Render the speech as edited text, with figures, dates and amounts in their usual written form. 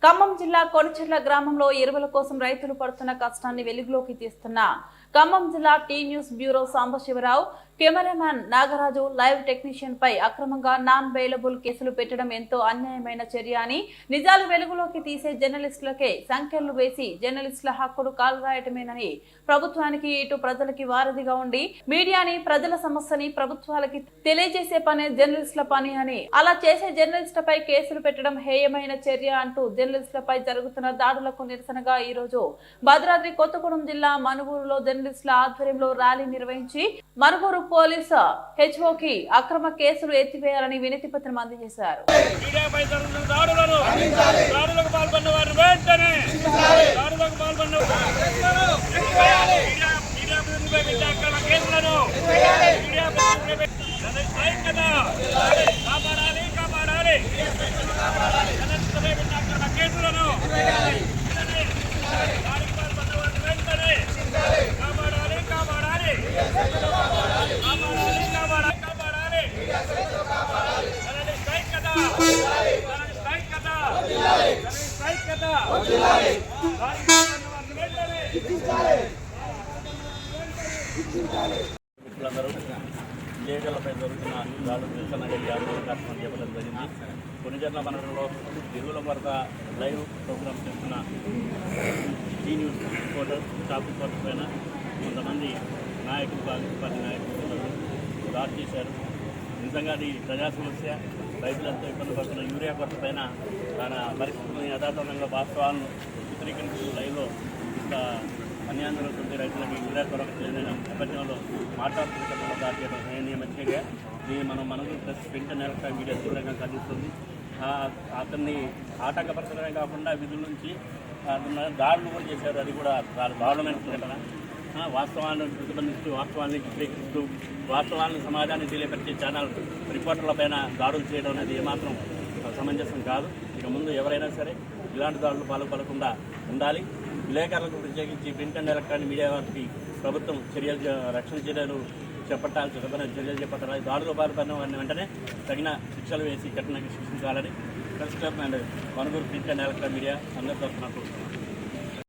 ఖమ్మం జిల్లా కొణిచెర్ల గ్రామంలో ఎరువుల కోసం రైతులు పడుతున్న కష్టాన్ని వెలుగులోకి తీస్తున్న ఖమ్మం జిల్లా T news bureau Sambasivarao, cameraman Nagaraju, live technician పై అక్రమంగా నాన్ బెయిలబుల్ కేసులు పెట్టడం ఎంతో అన్యాయమైన చర్య అని, నిజాలు వెలుగులోకి తీసే జర్నలిస్టులకే సంఖ్యలు వేసి జర్నలిస్టుల హక్కులు కాలరాయటమేనని, ప్రభుత్వానికి ఇటు ప్రజలకి వారధిగా ఉండి మీడియాని, ప్రజల సమస్యని ప్రభుత్వాలకి తెలియజేసే పనే జర్నలిస్టుల పని అని, అలా చేసే జర్నలిస్టులపై కేసులు పెట్టడం హేయమైన చర్య అంటూ జర్నలిస్టులపై జరుగుతున్న దాడులకు నిరసనగా ఈ రోజు భద్రాద్రి కొత్తగూడెం జిల్లా మనుగూరులో జర్నలిస్టుల ఆధ్వర్యంలో ర్యాలీ నిర్వహించి మనుగూరు పోలీసు హెచ్ఓకి అక్రమ కేసులు ఎత్తివేయాలని వినతి పత్రం అందజేశారు. మిత్రులందరూ విలేకరులపై జరుగుతున్న దాడులు నిరసనగా ఈ ఆందోళన కార్యక్రమం చేపట్టడం జరిగింది. కొణిచెర్ల మండలంలో ఎరువుల కొరత లైవ్ ప్రోగ్రామ్ చేస్తున్న T news reporter, staff reporter పైన కొంతమంది నాయకులు, కాంగ్రెస్ పార్టీ నాయకులు దాడి చేశారు. నిజంగా అది ప్రజా సమస్య. రైతులంతా ఇబ్బంది పడుతున్న యూరియా కొరత పైన తన పరిస్థితులను యథాతథంగా వాస్తవాలను చిత్రీకరిస్తూ లైవ్లో ఇంత అన్యాయం జరుగుతుంది. రైతులకి యూరియా కొరత లేదని ప్రపంచంలో మాట్లాడుతున్న క్రమంలో దాడి చేయడం నియమించగా దీన్ని మనకు plus print and electronic media తీవ్రంగా ఖండిస్తుంది. అతన్ని ఆటంకపరచడమే కాకుండా విధుల నుంచి దాడులు కూడా చేశారు. అది కూడా చాలా దారుణమైన ఘటన. వాస్తవాలను ప్రతిబంధిస్తూ, వాస్తవాన్ని చిత్రీకరిస్తూ, వాస్తవాలను సమాజాన్ని తెలియపరిచే ఛానల్ రిపోర్టర్లపైన దాడులు చేయడం అనేది ఏమాత్రం సమంజసం కాదు. ఇక ముందు ఎవరైనా సరే ఇలాంటి దాడులు పాల్పడకుండా ఉండాలి. విలేకరులకు ప్రత్యేకించి ప్రింట్ అండ్ ఎలక్ట్రానిక్ మీడియా వారికి ప్రభుత్వం రక్షణ చర్యలు చర్యలు చేపట్టాలి. దాడులు పాల్పడిన వారిని వెంటనే తగిన శిక్షలు వేసి కఠినంగా శిక్షించాలని press club and Manuguru print and electronic media అందరి తరఫున